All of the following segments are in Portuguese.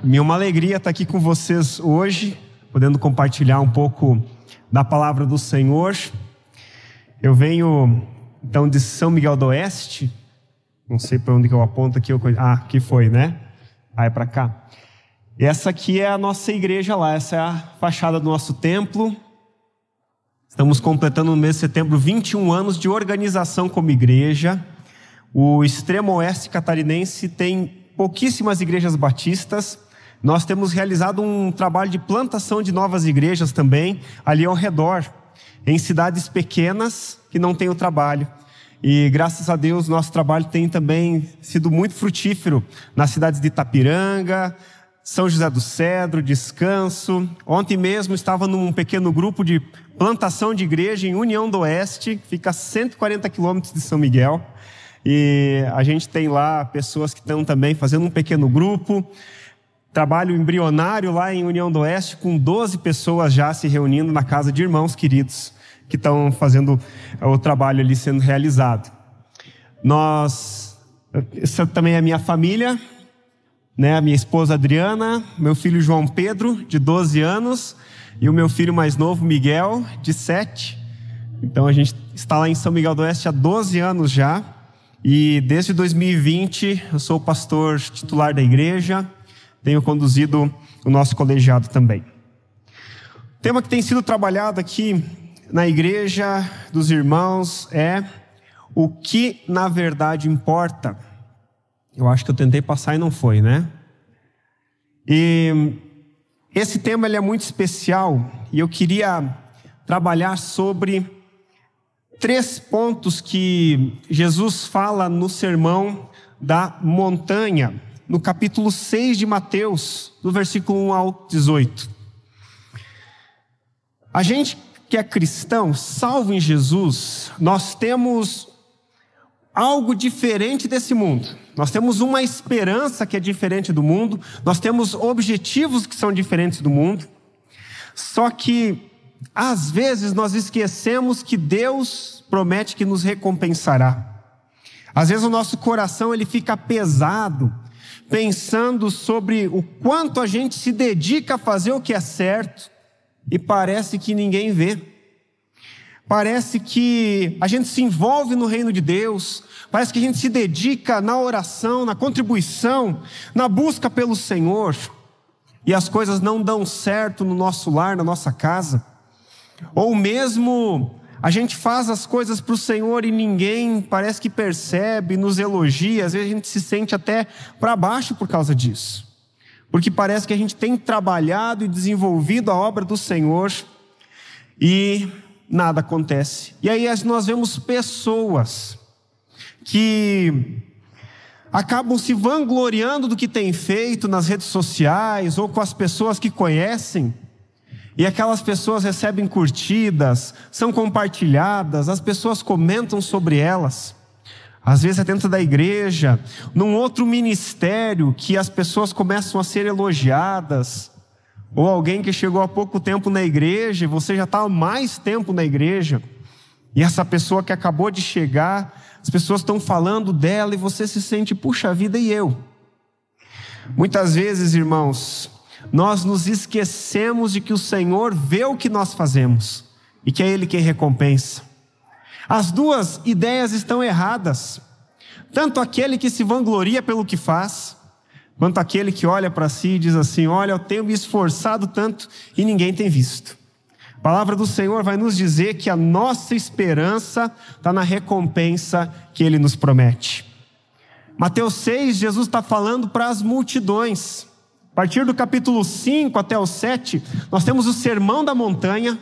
É uma alegria estar aqui com vocês hoje, podendo compartilhar um pouco da palavra do Senhor. Eu venho, então, de São Miguel do Oeste. Não sei para onde que eu aponto aqui. Aqui foi, né? É para cá. E essa aqui é a nossa igreja lá. Essa é a fachada do nosso templo. Estamos completando no mês de setembro 21 anos de organização como igreja. O extremo oeste catarinense tem pouquíssimas igrejas batistas. Nós temos realizado um trabalho de plantação de novas igrejas também, ali ao redor, em cidades pequenas que não têm o trabalho. E graças a Deus, nosso trabalho tem também sido muito frutífero nas cidades de Itapiranga, São José do Cedro, Descanso. Ontem mesmo estava num pequeno grupo de plantação de igreja em União do Oeste, fica a 140 quilômetros de São Miguel. E a gente tem lá pessoas que estão também fazendo um pequeno grupo. Trabalho embrionário lá em União do Oeste, com 12 pessoas já se reunindo na casa de irmãos queridos que estão fazendo o trabalho ali sendo realizado. Essa também é a minha família, né? A minha esposa Adriana, meu filho João Pedro, de 12 anos, e o meu filho mais novo, Miguel, de 7. Então a gente está lá em São Miguel do Oeste há 12 anos já. E desde 2020 eu sou o pastor titular da igreja, tenho conduzido o nosso colegiado também. O tema que tem sido trabalhado aqui na igreja dos irmãos é o que na verdade importa. Eu acho que eu tentei passar e não foi, né? E esse tema ele é muito especial e eu queria trabalhar sobre 3 pontos que Jesus fala no sermão da montanha, no capítulo 6 de Mateus, do versículo 1 ao 18. A gente que é cristão, salvo em Jesus, nós temos algo diferente desse mundo. Nós temos uma esperança que é diferente do mundo, nós temos objetivos que são diferentes do mundo, só que às vezes nós esquecemos que Deus promete que nos recompensará. Às vezes o nosso coração ele fica pesado, pensando sobre o quanto a gente se dedica a fazer o que é certo e parece que ninguém vê. Parece que a gente se envolve no reino de Deus, parece que a gente se dedica na oração, na contribuição, na busca pelo Senhor, e as coisas não dão certo no nosso lar, na nossa casa. Ou mesmo a gente faz as coisas para o Senhor e ninguém parece que percebe, nos elogia. Às vezes a gente se sente até para baixo por causa disso, porque parece que a gente tem trabalhado e desenvolvido a obra do Senhor e nada acontece. E aí nós vemos pessoas que acabam se vangloriando do que tem feito nas redes sociais ou com as pessoas que conhecem. E aquelas pessoas recebem curtidas, são compartilhadas, as pessoas comentam sobre elas. Às vezes é dentro da igreja, num outro ministério, que as pessoas começam a ser elogiadas. Ou alguém que chegou há pouco tempo na igreja, e você já está há mais tempo na igreja. E essa pessoa que acabou de chegar, as pessoas estão falando dela e você se sente, puxa vida, e eu? Muitas vezes, irmãos, nós nos esquecemos de que o Senhor vê o que nós fazemos e que é Ele quem recompensa. As duas ideias estão erradas. Tanto aquele que se vangloria pelo que faz, quanto aquele que olha para si e diz assim: olha, eu tenho me esforçado tanto e ninguém tem visto. A palavra do Senhor vai nos dizer que a nossa esperança está na recompensa que Ele nos promete. Mateus 6, Jesus está falando para as multidões. A partir do capítulo 5 até o 7, nós temos o Sermão da Montanha.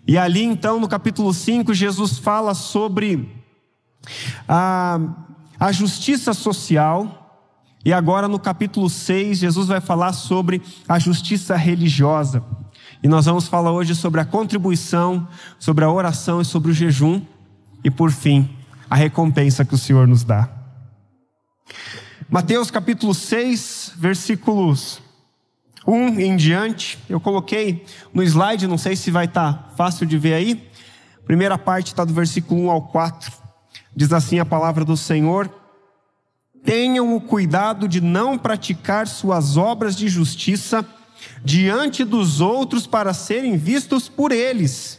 E ali então, no capítulo 5, Jesus fala sobre a justiça social. E agora no capítulo 6, Jesus vai falar sobre a justiça religiosa. E nós vamos falar hoje sobre a contribuição, sobre a oração e sobre o jejum. E por fim, a recompensa que o Senhor nos dá. Mateus capítulo 6, versículos 1 em diante. Eu coloquei no slide, não sei se vai estar fácil de ver aí. A primeira parte está do versículo 1 ao 4. Diz assim a palavra do Senhor: tenham o cuidado de não praticar suas obras de justiça diante dos outros para serem vistos por eles.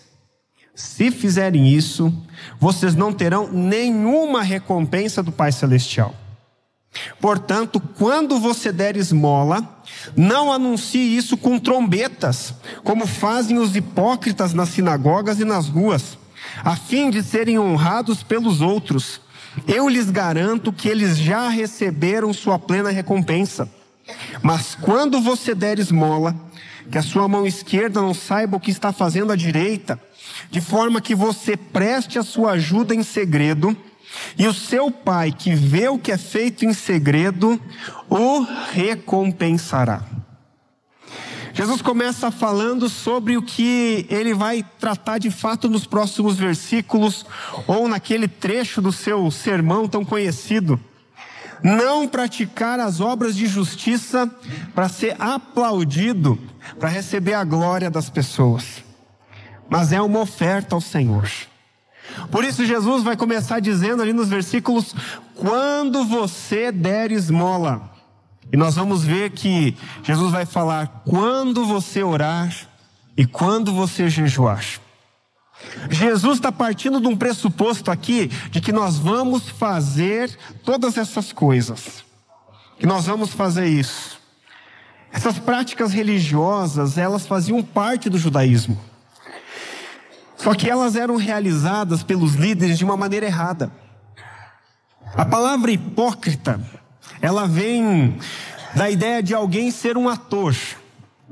Se fizerem isso, vocês não terão nenhuma recompensa do Pai Celestial. Portanto, quando você der esmola, não anuncie isso com trombetas, como fazem os hipócritas nas sinagogas e nas ruas, a fim de serem honrados pelos outros. Eu lhes garanto que eles já receberam sua plena recompensa. Mas quando você der esmola, que a sua mão esquerda não saiba o que está fazendo a direita, de forma que você preste a sua ajuda em segredo, e o seu Pai, que vê o que é feito em segredo, o recompensará. Jesus começa falando sobre o que ele vai tratar de fato nos próximos versículos, ou naquele trecho do seu sermão tão conhecido. Não praticar as obras de justiça para ser aplaudido, para receber a glória das pessoas, mas é uma oferta ao Senhor. Por isso Jesus vai começar dizendo ali nos versículos: quando você der esmola. E nós vamos ver que Jesus vai falar quando você orar e quando você jejuar. Jesus está partindo de um pressuposto aqui de que nós vamos fazer todas essas coisas. Que nós vamos fazer isso. Essas práticas religiosas, elas faziam parte do judaísmo. Só que elas eram realizadas pelos líderes de uma maneira errada. A palavra hipócrita, ela vem da ideia de alguém ser um ator,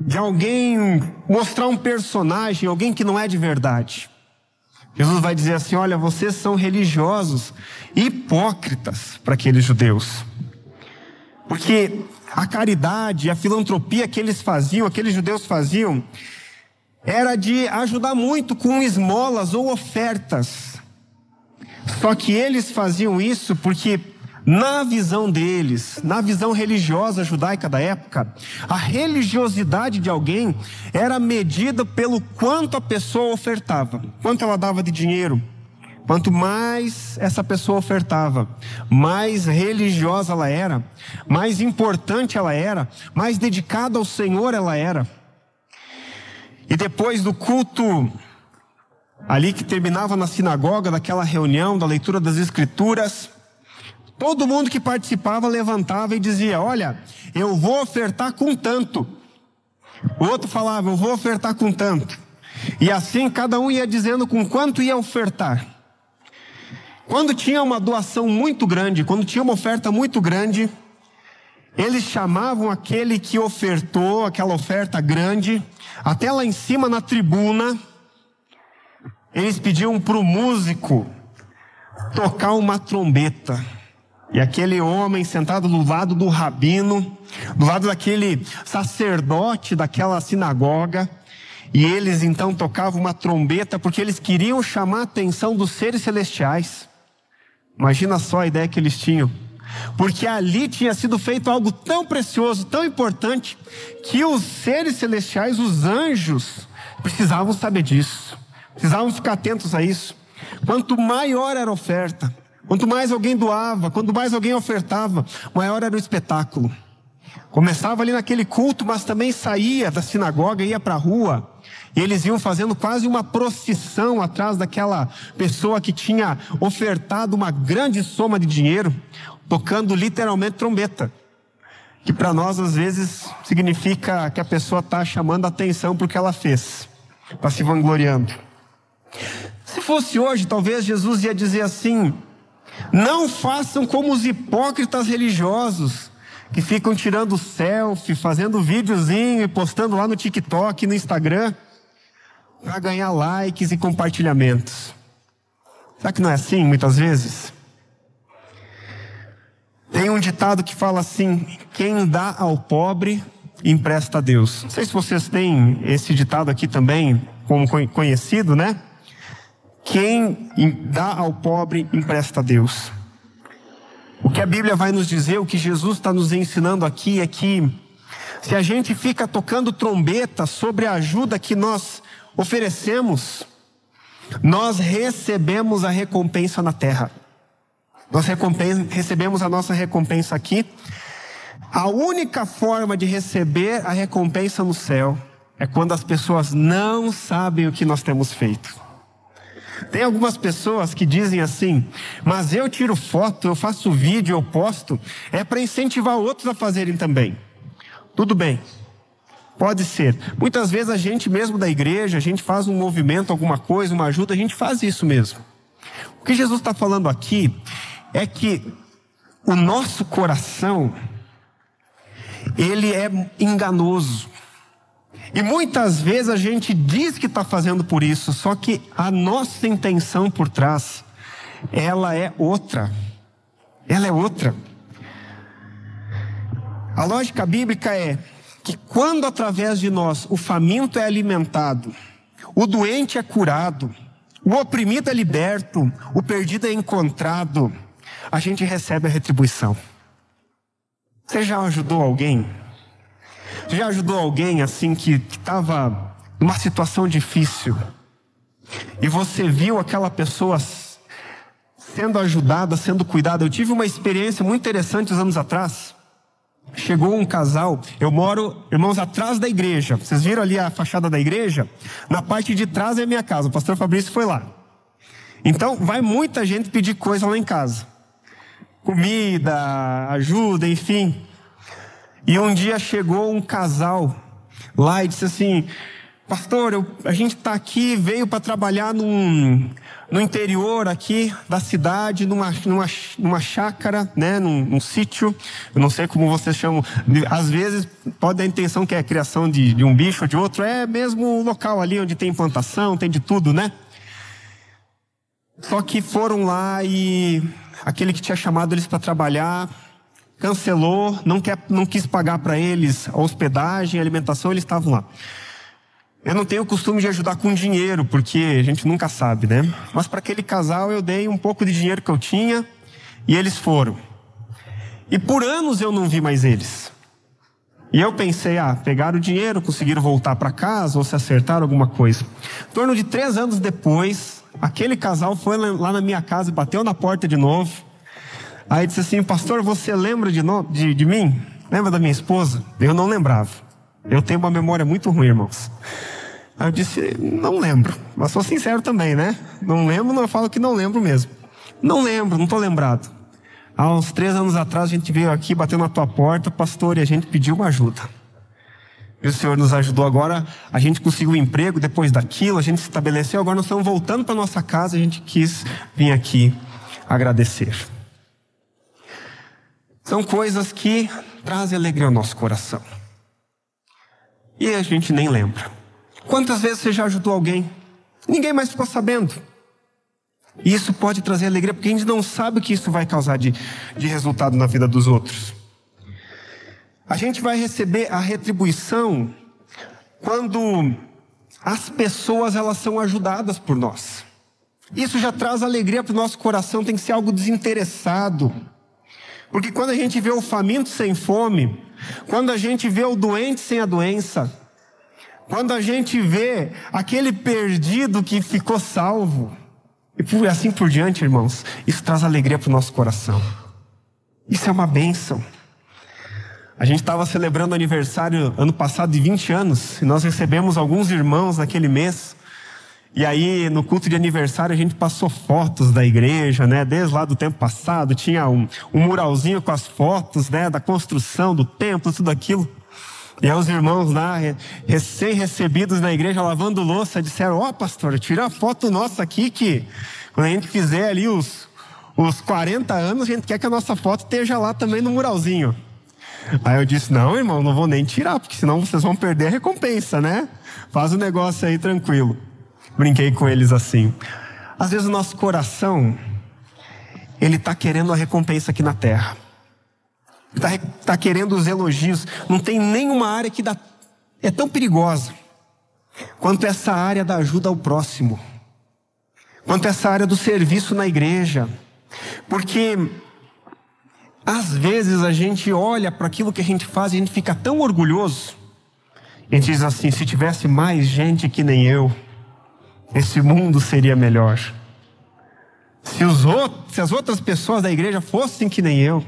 de alguém mostrar um personagem, alguém que não é de verdade. Jesus vai dizer assim: olha, vocês são religiosos hipócritas para aqueles judeus. Porque a caridade, a filantropia que eles faziam, aqueles judeus faziam, era de ajudar muito com esmolas ou ofertas. Só que eles faziam isso porque, na visão deles, na visão religiosa judaica da época, a religiosidade de alguém era medida pelo quanto a pessoa ofertava, quanto ela dava de dinheiro. Quanto mais essa pessoa ofertava, mais religiosa ela era, mais importante ela era, mais dedicada ao Senhor ela era. E depois do culto, ali que terminava na sinagoga, daquela reunião, da leitura das Escrituras, todo mundo que participava levantava e dizia: olha, eu vou ofertar com tanto. O outro falava: eu vou ofertar com tanto. E assim cada um ia dizendo com quanto ia ofertar. Quando tinha uma doação muito grande, quando tinha uma oferta muito grande, eles chamavam aquele que ofertou aquela oferta grande, até lá em cima na tribuna, eles pediam para o músico tocar uma trombeta. E aquele homem sentado do lado do rabino, do lado daquele sacerdote daquela sinagoga, e eles então tocavam uma trombeta porque eles queriam chamar a atenção dos seres celestiais. Imagina só a ideia que eles tinham. Porque ali tinha sido feito algo tão precioso, tão importante, que os seres celestiais, os anjos, precisavam saber disso. Precisavam ficar atentos a isso. Quanto maior era a oferta, quanto mais alguém doava, quanto mais alguém ofertava, maior era o espetáculo. Começava ali naquele culto, mas também saía da sinagoga, ia para a rua. E eles iam fazendo quase uma procissão atrás daquela pessoa que tinha ofertado uma grande soma de dinheiro, tocando literalmente trombeta. Que para nós às vezes significa que a pessoa está chamando a atenção para o que ela fez, está se vangloriando. Se fosse hoje, talvez Jesus ia dizer assim: não façam como os hipócritas religiosos, que ficam tirando selfie, fazendo videozinho e postando lá no TikTok, no Instagram, para ganhar likes e compartilhamentos. Será que não é assim muitas vezes? Tem um ditado que fala assim: quem dá ao pobre, empresta a Deus. Não sei se vocês têm esse ditado aqui também como conhecido, né? Quem dá ao pobre, empresta a Deus. O que a Bíblia vai nos dizer, o que Jesus está nos ensinando aqui é que se a gente fica tocando trombeta sobre a ajuda que nós oferecemos, nós recebemos a recompensa na terra. Nós recebemos a nossa recompensa aqui. A única forma de receber a recompensa no céu é quando as pessoas não sabem o que nós temos feito. Tem algumas pessoas que dizem assim: mas eu tiro foto, eu faço vídeo, eu posto, é para incentivar outros a fazerem também. Tudo bem, pode ser. Muitas vezes a gente mesmo da igreja, a gente faz um movimento, alguma coisa, uma ajuda, a gente faz isso mesmo. O que Jesus está falando aqui é que o nosso coração, ele é enganoso. E muitas vezes a gente diz que está fazendo por isso, só que a nossa intenção por trás, ela é outra. Ela é outra. A lógica bíblica é que quando através de nós o faminto é alimentado, o doente é curado, o oprimido é liberto, o perdido é encontrado, a gente recebe a retribuição. Você já ajudou alguém? Você já ajudou alguém assim que estava numa situação difícil e você viu aquela pessoa sendo ajudada, sendo cuidada? Eu tive uma experiência muito interessante uns anos atrás. Chegou um casal, eu moro, irmãos, atrás da igreja. Vocês viram ali a fachada da igreja? Na parte de trás é a minha casa, o pastor Fabrício foi lá. Então vai muita gente pedir coisa lá em casa. Comida, ajuda, enfim. E um dia chegou um casal lá e disse assim: pastor, a gente está aqui, veio para trabalhar no interior aqui da cidade, numa chácara, né, num sítio. Eu não sei como vocês chamam. Às vezes pode dar a intenção que é a criação de um bicho ou de outro. É mesmo o local ali onde tem plantação, tem de tudo, né? Só que foram lá e aquele que tinha chamado eles para trabalhar cancelou, não quis pagar para eles a hospedagem, a alimentação, eles estavam lá. Eu não tenho o costume de ajudar com dinheiro, porque a gente nunca sabe, né? Mas para aquele casal eu dei um pouco de dinheiro que eu tinha e eles foram. E por anos eu não vi mais eles. E eu pensei, pegaram o dinheiro, conseguiram voltar para casa ou se acertaram alguma coisa. Em torno de 3 anos depois, aquele casal foi lá na minha casa e bateu na porta de novo. Aí disse assim: pastor, você lembra de mim? Lembra da minha esposa? Eu não lembrava. Eu tenho uma memória muito ruim, irmãos. Aí eu disse: não lembro. Mas sou sincero também, né? Não lembro, eu falo que não lembro mesmo. Não lembro, não estou lembrado. Há uns 3 anos atrás a gente veio aqui, bateu na tua porta, pastor, e a gente pediu uma ajuda. E o Senhor nos ajudou agora, a gente conseguiu um emprego depois daquilo, a gente se estabeleceu, agora nós estamos voltando para nossa casa, a gente quis vir aqui agradecer. São coisas que trazem alegria ao nosso coração. E a gente nem lembra. Quantas vezes você já ajudou alguém? Ninguém mais ficou sabendo. E isso pode trazer alegria, porque a gente não sabe o que isso vai causar de resultado na vida dos outros. A gente vai receber a retribuição quando as pessoas elas são ajudadas por nós. Isso já traz alegria para o nosso coração, tem que ser algo desinteressado. Porque quando a gente vê o faminto sem fome, quando a gente vê o doente sem a doença, quando a gente vê aquele perdido que ficou salvo, e assim por diante, irmãos, isso traz alegria para o nosso coração. Isso é uma bênção. A gente estava celebrando o aniversário ano passado de 20 anos, e nós recebemos alguns irmãos naquele mês. E aí, no culto de aniversário, a gente passou fotos da igreja, né? Desde lá do tempo passado, tinha um muralzinho com as fotos, né? Da construção, do templo, tudo aquilo. E aí os irmãos lá, recém-recebidos na igreja, lavando louça, disseram: pastor, tira a foto nossa aqui, que quando a gente fizer ali os 40 anos, a gente quer que a nossa foto esteja lá também no muralzinho. Aí eu disse: não, irmão, não vou nem tirar, porque senão vocês vão perder a recompensa, né? Faz o negócio aí tranquilo. Brinquei com eles assim. Às vezes o nosso coração, ele está querendo a recompensa aqui na terra. Está querendo os elogios. Não tem nenhuma área que é tão perigosa quanto essa área da ajuda ao próximo, quanto essa área do serviço na igreja. Porque às vezes a gente olha para aquilo que a gente faz e a gente fica tão orgulhoso. A gente diz assim: se tivesse mais gente que nem eu, esse mundo seria melhor. Se as outras pessoas da igreja fossem que nem eu.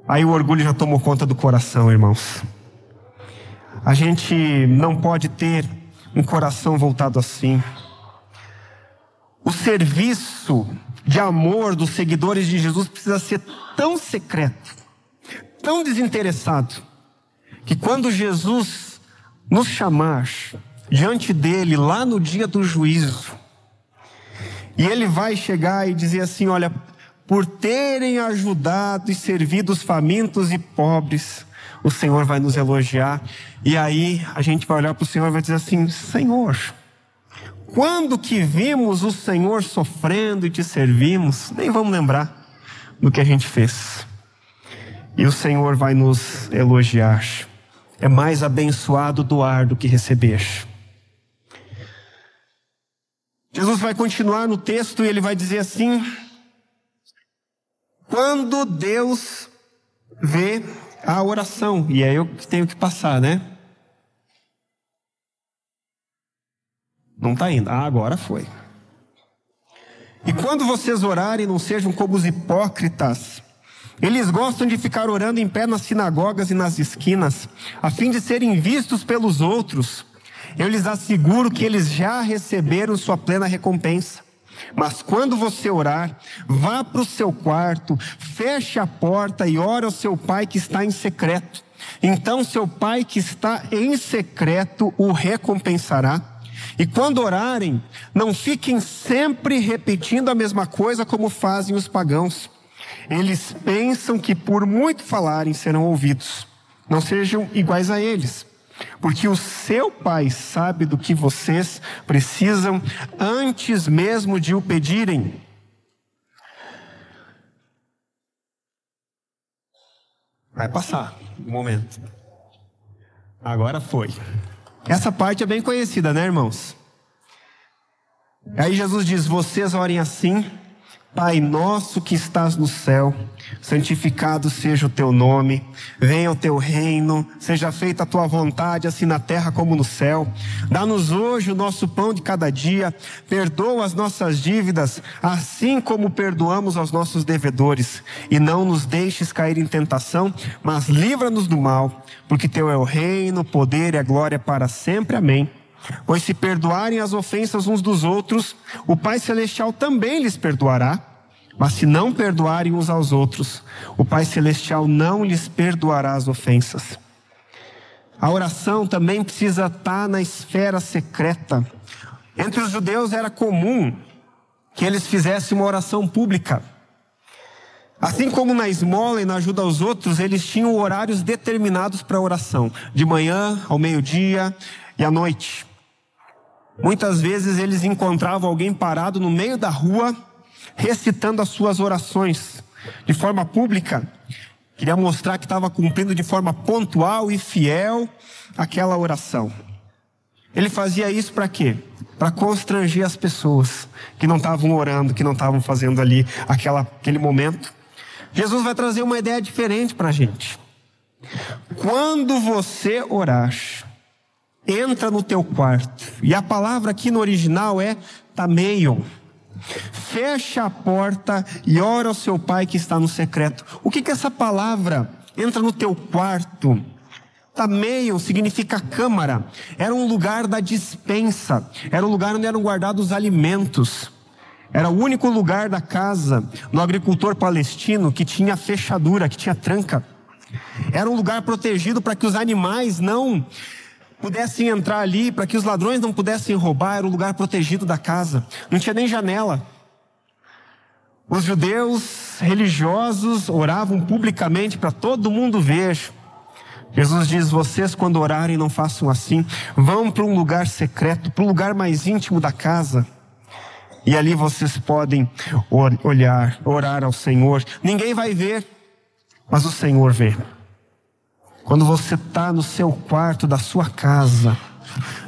Aí o orgulho já tomou conta do coração, irmãos. A gente não pode ter um coração voltado assim. O serviço de amor dos seguidores de Jesus precisa ser tão secreto, tão desinteressado, que quando Jesus nos chamar diante dele lá no dia do juízo, e ele vai chegar e dizer assim: olha, por terem ajudado e servido os famintos e pobres, o Senhor vai nos elogiar. E aí a gente vai olhar para o Senhor e vai dizer assim: Senhor, quando que vimos o Senhor sofrendo e te servimos? Nem vamos lembrar do que a gente fez. E o Senhor vai nos elogiar. É mais abençoado doar do que receber. Jesus vai continuar no texto e ele vai dizer assim: quando Deus vê a oração, e é eu que tenho que passar, né? Não está indo. Agora foi. E quando vocês orarem, não sejam como os hipócritas. Eles gostam de ficar orando em pé nas sinagogas e nas esquinas, a fim de serem vistos pelos outros. Eu lhes asseguro que eles já receberam sua plena recompensa. Mas quando você orar, vá para o seu quarto, feche a porta e ore ao seu pai que está em secreto. Então seu pai que está em secreto o recompensará. E quando orarem, não fiquem sempre repetindo a mesma coisa como fazem os pagãos. Eles pensam que por muito falarem serão ouvidos. Não sejam iguais a eles, porque o seu Pai sabe do que vocês precisam antes mesmo de o pedirem. Vai passar um momento. Agora foi. Essa parte é bem conhecida, né, irmãos? Aí Jesus diz: vocês orem assim: Pai nosso que estás no céu, santificado seja o teu nome, venha o teu reino, seja feita a tua vontade, assim na terra como no céu. Dá-nos hoje o nosso pão de cada dia, perdoa as nossas dívidas, assim como perdoamos aos nossos devedores. E não nos deixes cair em tentação, mas livra-nos do mal, porque teu é o reino, o poder e a glória para sempre. Amém. Pois se perdoarem as ofensas uns dos outros, o Pai Celestial também lhes perdoará. Mas se não perdoarem uns aos outros, o Pai Celestial não lhes perdoará as ofensas. A oração também precisa estar na esfera secreta. Entre os judeus era comum que eles fizessem uma oração pública. Assim como na esmola e na ajuda aos outros, eles tinham horários determinados para a oração. De manhã, ao meio-dia e à noite. Muitas vezes eles encontravam alguém parado no meio da rua, recitando as suas orações de forma pública. Queria mostrar que estava cumprindo de forma pontual e fiel aquela oração. Ele fazia isso para quê? Para constranger as pessoas que não estavam orando, que não estavam fazendo ali aquele momento. Jesus vai trazer uma ideia diferente para a gente. Quando você orar, entra no teu quarto. E a palavra aqui no original é tameion. Fecha a porta e ora ao seu pai que está no secreto. O que essa palavra entra no teu quarto? Tameion significa câmara. Era um lugar da despensa. Era um lugar onde eram guardados os alimentos. Era o único lugar da casa do agricultor palestino que tinha fechadura, que tinha tranca. Era um lugar protegido para que os animais não pudessem entrar ali, para que os ladrões não pudessem roubar. Era um lugar protegido da casa. Não tinha nem janela. Os judeus religiosos oravam publicamente para todo mundo ver. Jesus diz: vocês quando orarem não façam assim. Vão para um lugar secreto, para o lugar mais íntimo da casa. E ali vocês podem orar ao Senhor. Ninguém vai ver, mas o Senhor vê. Quando você está no seu quarto da sua casa,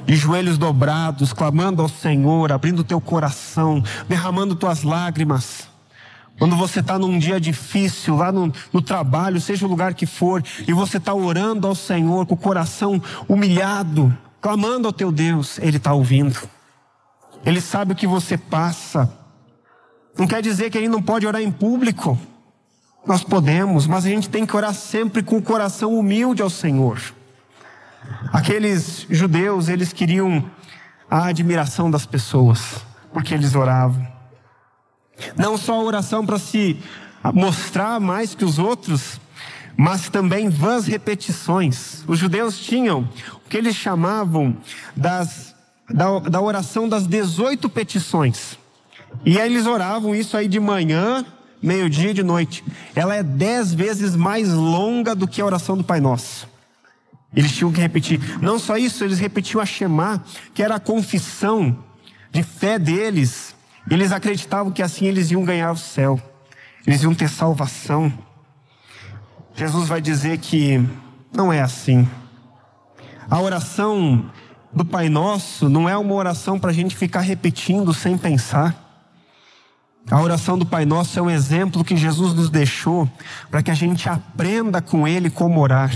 de joelhos dobrados, clamando ao Senhor, abrindo o teu coração, derramando tuas lágrimas. Quando você está num dia difícil, lá no trabalho, seja o lugar que for, e você está orando ao Senhor com o coração humilhado, clamando ao teu Deus, Ele está ouvindo. Ele sabe o que você passa. Não quer dizer que a gente não pode orar em público. Nós podemos, mas a gente tem que orar sempre com o coração humilde ao Senhor. Aqueles judeus, eles queriam a admiração das pessoas, porque eles oravam. Não só a oração para se mostrar mais que os outros, mas também vãs repetições. Os judeus tinham o que eles chamavam da oração das 18 petições. E aí eles oravam isso aí de manhã, meio-dia e de noite. Ela é 10 vezes mais longa do que a oração do Pai Nosso. Eles tinham que repetir. Não só isso, eles repetiam a Shema, que era a confissão de fé deles. Eles acreditavam que assim eles iam ganhar o céu. Eles iam ter salvação. Jesus vai dizer que não é assim. A oração do Pai Nosso não é uma oração para a gente ficar repetindo sem pensar. A oração do Pai Nosso é um exemplo que Jesus nos deixou para que a gente aprenda com Ele como orar.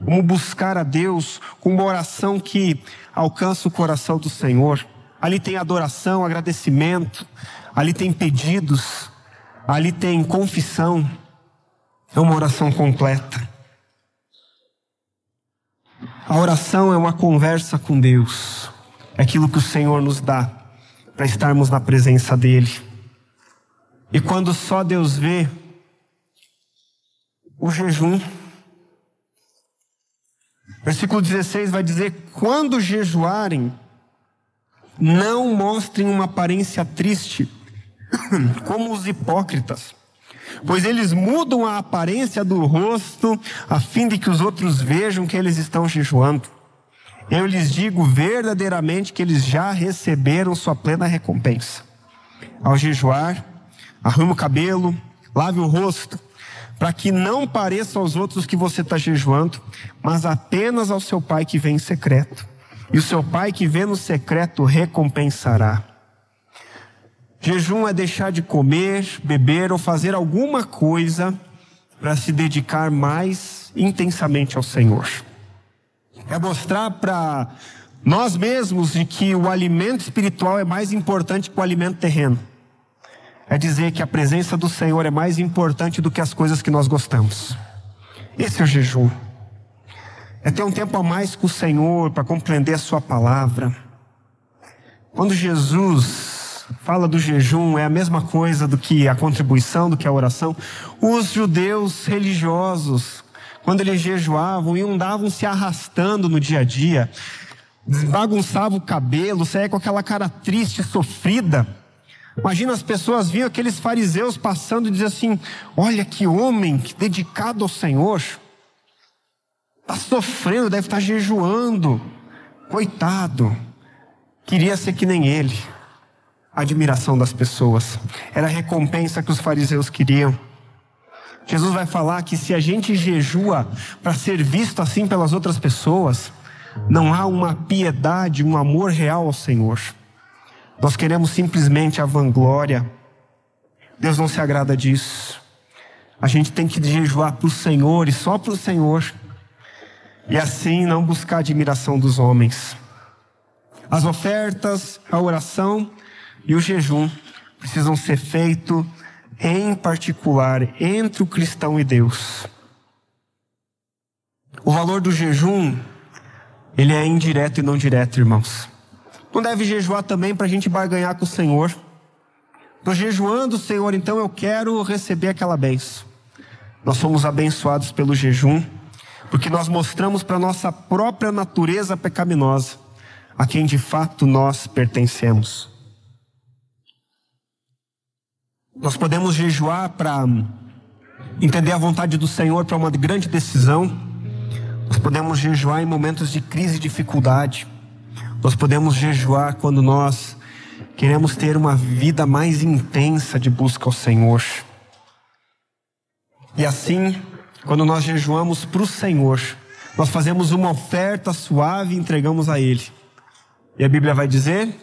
Como buscar a Deus com uma oração que alcança o coração do Senhor. Ali tem adoração, agradecimento, ali tem pedidos, ali tem confissão. É uma oração completa. A oração é uma conversa com Deus. É aquilo que o Senhor nos dá para estarmos na presença dEle. E quando só Deus vê, o jejum. Versículo 16 vai dizer: quando jejuarem, não mostrem uma aparência triste, como os hipócritas, pois eles mudam a aparência do rosto, a fim de que os outros vejam que eles estão jejuando. Eu lhes digo verdadeiramente que eles já receberam sua plena recompensa. Ao jejuar, arrume o cabelo, lave o rosto, para que não pareça aos outros que você está jejuando, mas apenas ao seu Pai que vem em secreto. E o seu Pai que vê no secreto recompensará. Jejum é deixar de comer, beber ou fazer alguma coisa para se dedicar mais intensamente ao Senhor. É mostrar para nós mesmos de que o alimento espiritual é mais importante que o alimento terreno. É dizer que a presença do Senhor é mais importante do que as coisas que nós gostamos. Esse é o jejum. É ter um tempo a mais com o Senhor para compreender a sua palavra. Quando Jesus fala do jejum, é a mesma coisa do que a contribuição, do que a oração. Os judeus religiosos, quando eles jejuavam, andavam se arrastando no dia a dia, bagunçavam o cabelo, saía com aquela cara triste, sofrida. Imagina as pessoas viam aqueles fariseus passando e diziam assim: olha que homem dedicado ao Senhor, está sofrendo, deve estar jejuando, coitado, queria ser que nem ele. A admiração das pessoas, era a recompensa que os fariseus queriam. Jesus vai falar que se a gente jejua para ser visto assim pelas outras pessoas, não há uma piedade, um amor real ao Senhor. Nós queremos simplesmente a vanglória. Deus não se agrada disso. A gente tem que jejuar para o Senhor e só para o Senhor. E assim não buscar a admiração dos homens. As ofertas, a oração e o jejum precisam ser feitos em particular entre o cristão e Deus. O valor do jejum, ele é indireto e não direto, irmãos. Não deve jejuar também para a gente barganhar com o Senhor. Estou jejuando, Senhor, então eu quero receber aquela bênção. Nós somos abençoados pelo jejum, porque nós mostramos para a nossa própria natureza pecaminosa, a quem de fato nós pertencemos. Nós podemos jejuar para entender a vontade do Senhor para uma grande decisão. Nós podemos jejuar em momentos de crise e dificuldade. Nós podemos jejuar quando nós queremos ter uma vida mais intensa de busca ao Senhor. E assim, quando nós jejuamos para o Senhor, nós fazemos uma oferta suave e entregamos a Ele. E a Bíblia vai dizer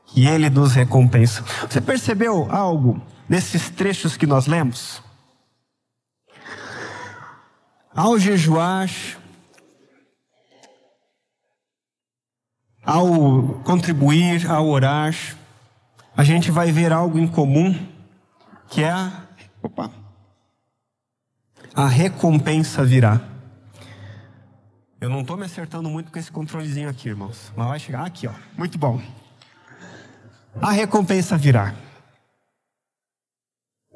que Ele nos recompensa. Você percebeu algo nesses trechos que nós lemos? Ao jejuar, ao contribuir, ao orar, a gente vai ver algo em comum que é a recompensa virá. Eu não estou me acertando muito com esse controlezinho aqui, irmãos, mas vai chegar aqui, ó. Muito bom. A recompensa virá.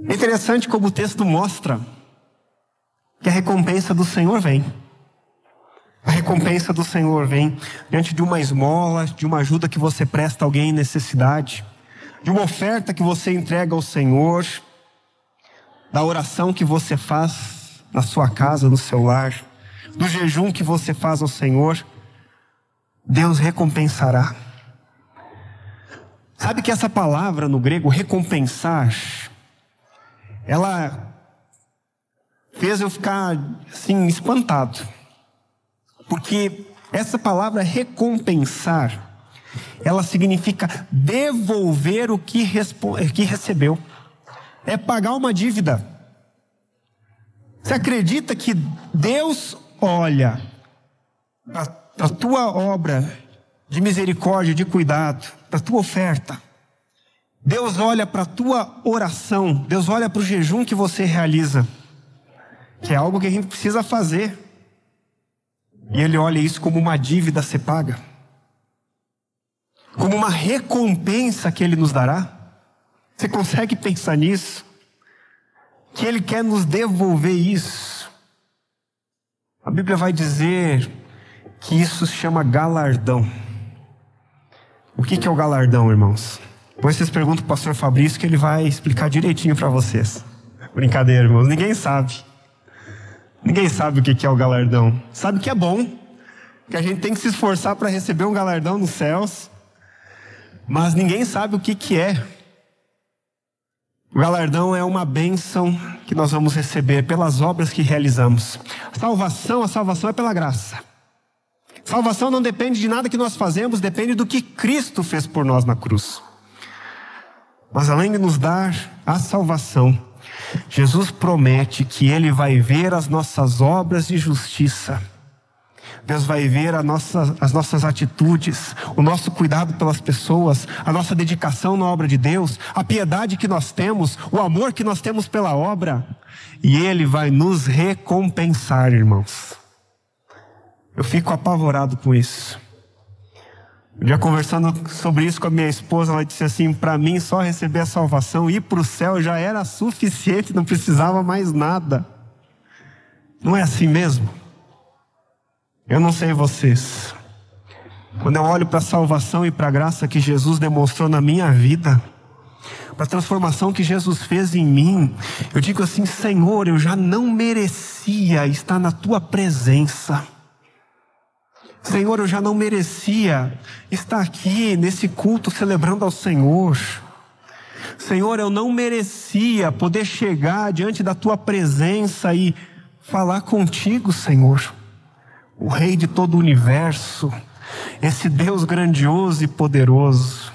É interessante como o texto mostra que a recompensa do Senhor vem. A recompensa do Senhor vem diante de uma esmola, de uma ajuda que você presta a alguém em necessidade, de uma oferta que você entrega ao Senhor, da oração que você faz na sua casa, no seu lar, do jejum que você faz ao Senhor. Deus recompensará. Sabe que essa palavra no grego, recompensar, ela fez eu ficar assim espantado. Porque essa palavra recompensar, ela significa devolver o que recebeu. É pagar uma dívida. Você acredita que Deus olha para a tua obra de misericórdia, de cuidado, para a tua oferta? Deus olha para a tua oração, Deus olha para o jejum que você realiza, que é algo que a gente precisa fazer. E Ele olha isso como uma dívida a ser paga, como uma recompensa que Ele nos dará. Você consegue pensar nisso? Que Ele quer nos devolver isso. A Bíblia vai dizer que isso se chama galardão. O que é o galardão, irmãos? Depois vocês perguntam para o pastor Fabrício, que ele vai explicar direitinho para vocês. Brincadeira, irmãos, ninguém sabe. Ninguém sabe o que é o galardão. Sabe que é bom, que a gente tem que se esforçar para receber um galardão nos céus, mas ninguém sabe o que é. O galardão é uma bênção que nós vamos receber pelas obras que realizamos. A salvação é pela graça. Salvação não depende de nada que nós fazemos, depende do que Cristo fez por nós na cruz. Mas além de nos dar a salvação, Jesus promete que Ele vai ver as nossas obras de justiça. Deus vai ver as nossas atitudes, o nosso cuidado pelas pessoas, a nossa dedicação na obra de Deus, a piedade que nós temos, o amor que nós temos pela obra. E Ele vai nos recompensar, irmãos. Eu fico apavorado com isso. Um dia conversando sobre isso com a minha esposa, ela disse assim: para mim só receber a salvação, ir para o céu já era suficiente, não precisava mais nada. Não é assim mesmo? Eu não sei vocês. Quando eu olho para a salvação e para a graça que Jesus demonstrou na minha vida, para a transformação que Jesus fez em mim, eu digo assim: Senhor, eu já não merecia estar na Tua presença. Senhor, eu já não merecia estar aqui nesse culto celebrando ao Senhor. Senhor, eu não merecia poder chegar diante da Tua presença e falar contigo, Senhor. O Rei de todo o universo, esse Deus grandioso e poderoso.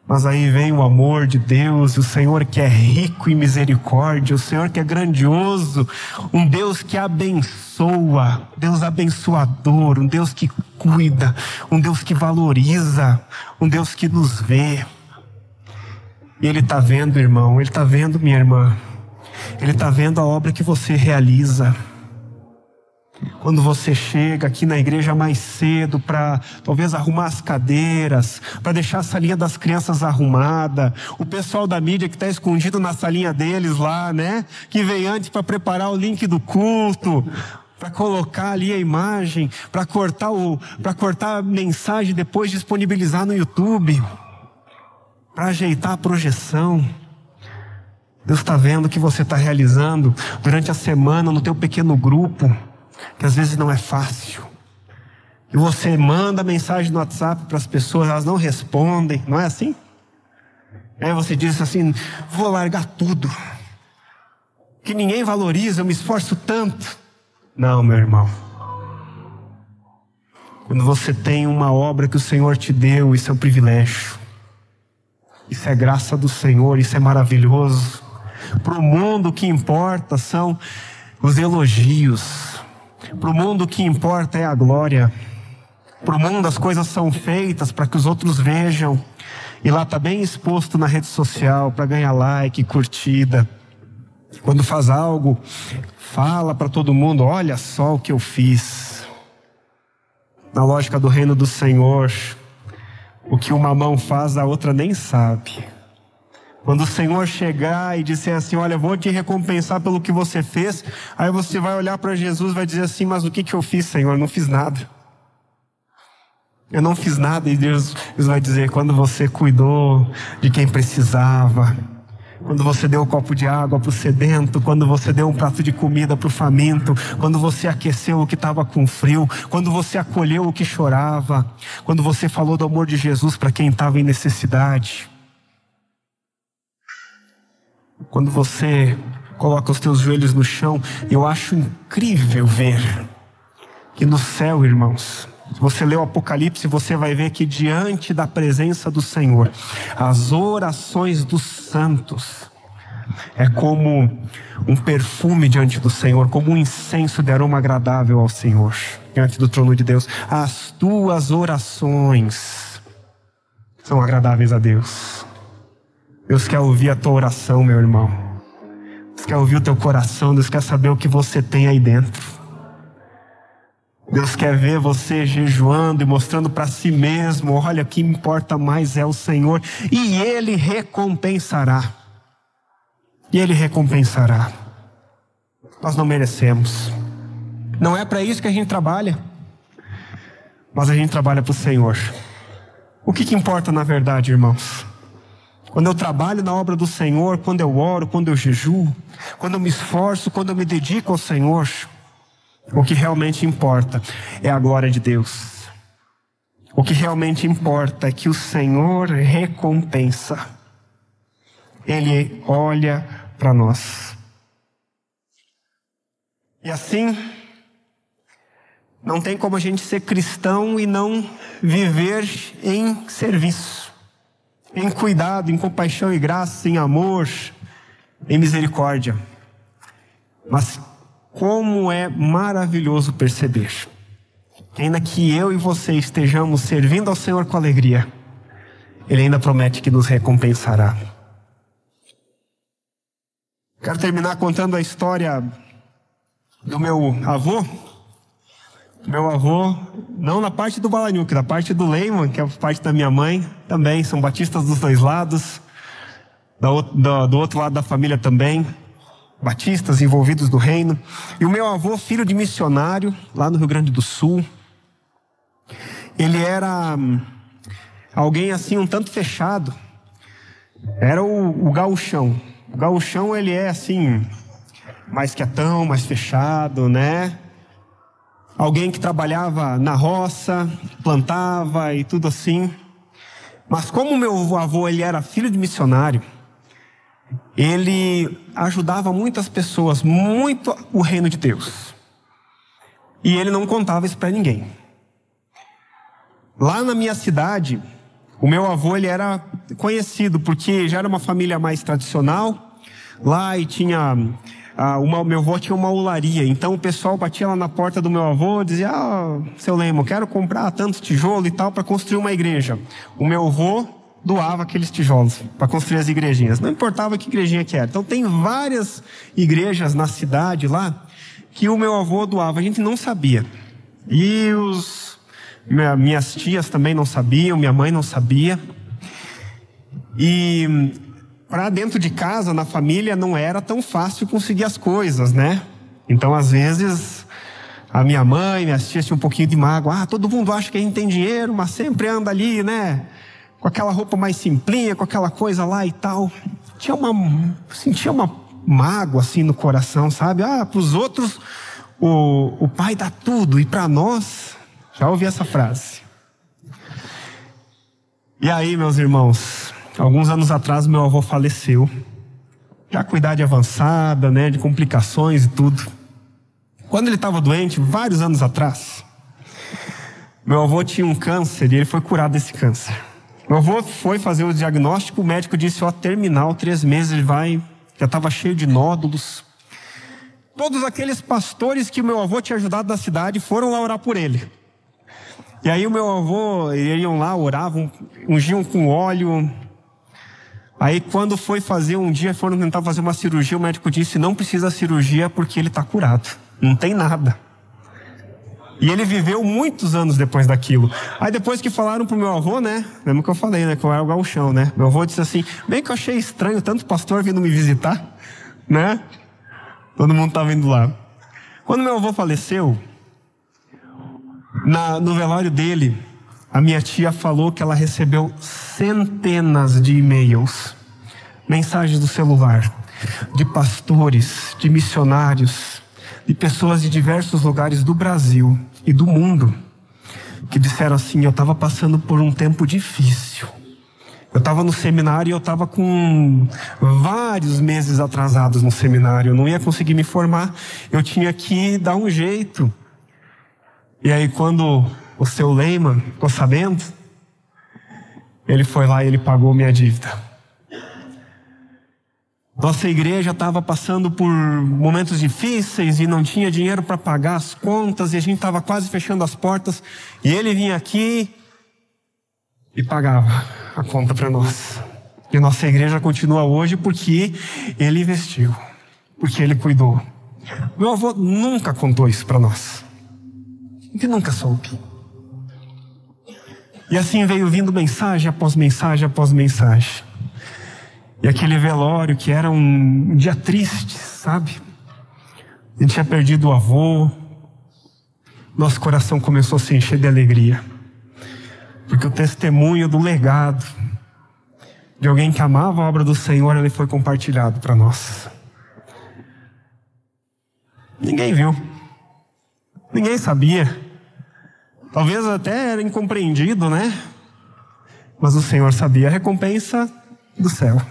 Mas aí vem o amor de Deus, o Senhor que é rico em misericórdia, o Senhor que é grandioso, um Deus que abençoa, Deus abençoador, um Deus que cuida, um Deus que valoriza, um Deus que nos vê. E Ele está vendo, irmão, Ele está vendo, minha irmã, Ele está vendo a obra que você realiza. Quando você chega aqui na igreja mais cedo para talvez arrumar as cadeiras, para deixar a salinha das crianças arrumada, o pessoal da mídia que está escondido na salinha deles lá, né? Que vem antes para preparar o link do culto, para colocar ali a imagem, para cortar a mensagem, depois disponibilizar no YouTube, para ajeitar a projeção. Deus está vendo o que você está realizando durante a semana no teu pequeno grupo, que às vezes não é fácil. E você manda mensagem no WhatsApp para as pessoas, elas não respondem, não é assim? Aí você diz assim: vou largar tudo, que ninguém valoriza, eu me esforço tanto. Não, meu irmão. Quando você tem uma obra que o Senhor te deu, isso é um privilégio. Isso é graça do Senhor, isso é maravilhoso. Para o mundo o que importa são os elogios. Para o mundo o que importa é a glória. Para o mundo as coisas são feitas para que os outros vejam E lá está bem exposto na rede social para ganhar like, curtida. Quando faz algo, fala para todo mundo: olha só o que eu fiz. Na lógica do reino do Senhor, o que uma mão faz, a outra nem sabe. Quando o Senhor chegar e disser assim: olha, vou te recompensar pelo que você fez, aí você vai olhar para Jesus e vai dizer assim: mas o que eu fiz, Senhor? Eu não fiz nada. Eu não fiz nada. E Deus vai dizer: quando você cuidou de quem precisava, quando você deu um copo de água para o sedento, quando você deu um prato de comida para o faminto, quando você aqueceu o que estava com frio, quando você acolheu o que chorava, quando você falou do amor de Jesus para quem estava em necessidade, quando você coloca os teus joelhos no chão. Eu acho incrível ver que no céu, irmãos, se você ler o Apocalipse, você vai ver que diante da presença do Senhor, as orações dos santos é como um perfume diante do Senhor, como um incenso de aroma agradável ao Senhor, diante do trono de Deus. As tuas orações são agradáveis a Deus. Deus quer ouvir a tua oração, meu irmão. Deus quer ouvir o teu coração. Deus quer saber o que você tem aí dentro. Deus quer ver você jejuando e mostrando para si mesmo: olha, o que importa mais é o Senhor. E Ele recompensará. E Ele recompensará. Nós não merecemos. Não é para isso que a gente trabalha. Mas a gente trabalha para o Senhor. O que importa na verdade, irmãos? Quando eu trabalho na obra do Senhor, quando eu oro, quando eu jejuo, quando eu me esforço, quando eu me dedico ao Senhor, o que realmente importa é a glória de Deus. O que realmente importa é que o Senhor recompensa. Ele olha para nós. E assim, não tem como a gente ser cristão e não viver em serviço, em cuidado, em compaixão e graça, em amor, em misericórdia. Mas como é maravilhoso perceber que ainda que eu e você estejamos servindo ao Senhor com alegria, Ele ainda promete que nos recompensará. Quero terminar contando a história do meu avô. Meu avô, não na parte do Balaniuque, na parte do Lehman, que é a parte da minha mãe, também são batistas dos dois lados. Do outro lado da família também, batistas envolvidos no reino. E o meu avô, filho de missionário, lá no Rio Grande do Sul, ele era alguém assim um tanto fechado. Era o gauchão. O gauchão, ele é assim, mais quietão, mais fechado, né? Alguém que trabalhava na roça, plantava e tudo assim. Mas como meu avô, ele era filho de missionário, ele ajudava muitas pessoas, muito o reino de Deus. E ele não contava isso para ninguém. Lá na minha cidade, o meu avô, ele era conhecido porque já era uma família mais tradicional. Lá e tinha... meu avô tinha uma olaria, então o pessoal batia lá na porta do meu avô e dizia: seu Lemo, quero comprar tanto tijolo e tal para construir uma igreja. O meu avô doava aqueles tijolos para construir as igrejinhas, não importava que igrejinha que era. Então tem várias igrejas na cidade lá que o meu avô doava, a gente não sabia. E minhas tias também não sabiam, minha mãe não sabia. E para dentro de casa, na família, não era tão fácil conseguir as coisas, né? Então, às vezes, a minha mãe, minhas tias tinham um pouquinho de mágoa. Todo mundo acha que a gente tem dinheiro, mas sempre anda ali, né? Com aquela roupa mais simplinha, com aquela coisa lá e tal. Sentia uma mágoa assim no coração, sabe? Para os outros, o pai dá tudo, e para nós, já ouvi essa frase. E aí, meus irmãos, alguns anos atrás, meu avô faleceu, já com idade avançada, né, de complicações e tudo. Quando ele estava doente, vários anos atrás, meu avô tinha um câncer e ele foi curado desse câncer. Meu avô foi fazer o diagnóstico, o médico disse: terminal, 3 meses ele vai, já estava cheio de nódulos. Todos aqueles pastores que o meu avô tinha ajudado da cidade foram lá orar por ele. E aí o meu avô, eles iam lá, oravam, ungiam com óleo. Aí quando foi fazer um dia, foram tentar fazer uma cirurgia, o médico disse, não precisa cirurgia porque ele está curado. Não tem nada. E ele viveu muitos anos depois daquilo. Aí depois que falaram pro meu avô, né? Lembra que eu falei, né? Que eu era o gauchão, né? Meu avô disse assim, bem que eu achei estranho tanto pastor vindo me visitar, né? Todo mundo estava indo lá. Quando meu avô faleceu, no velório dele, a minha tia falou que ela recebeu centenas de e-mails, mensagens do celular, de pastores, de missionários, de pessoas de diversos lugares do Brasil e do mundo, que disseram assim, eu estava passando por um tempo difícil. Eu estava no seminário e eu estava com vários meses atrasados no seminário, eu não ia conseguir me formar, eu tinha que dar um jeito. E aí quando o seu Lehman ficou sabendo, ele foi lá e ele pagou minha dívida. Nossa igreja estava passando por momentos difíceis e não tinha dinheiro para pagar as contas e a gente estava quase fechando as portas e ele vinha aqui e pagava a conta para nós. E nossa igreja continua hoje porque ele investiu, porque ele cuidou. Meu avô nunca contou isso para nós. Ele nunca soube. E assim veio vindo mensagem após mensagem após mensagem. E aquele velório que era um dia triste, sabe? A gente tinha perdido o avô. Nosso coração começou a se encher de alegria. Porque o testemunho do legado de alguém que amava a obra do Senhor, ele foi compartilhado para nós. Ninguém viu. Ninguém sabia. Talvez até era incompreendido, né? Mas o Senhor sabia a recompensa do céu.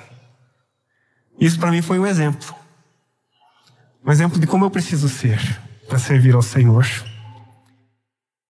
Isso para mim foi um exemplo. Um exemplo de como eu preciso ser para servir ao Senhor.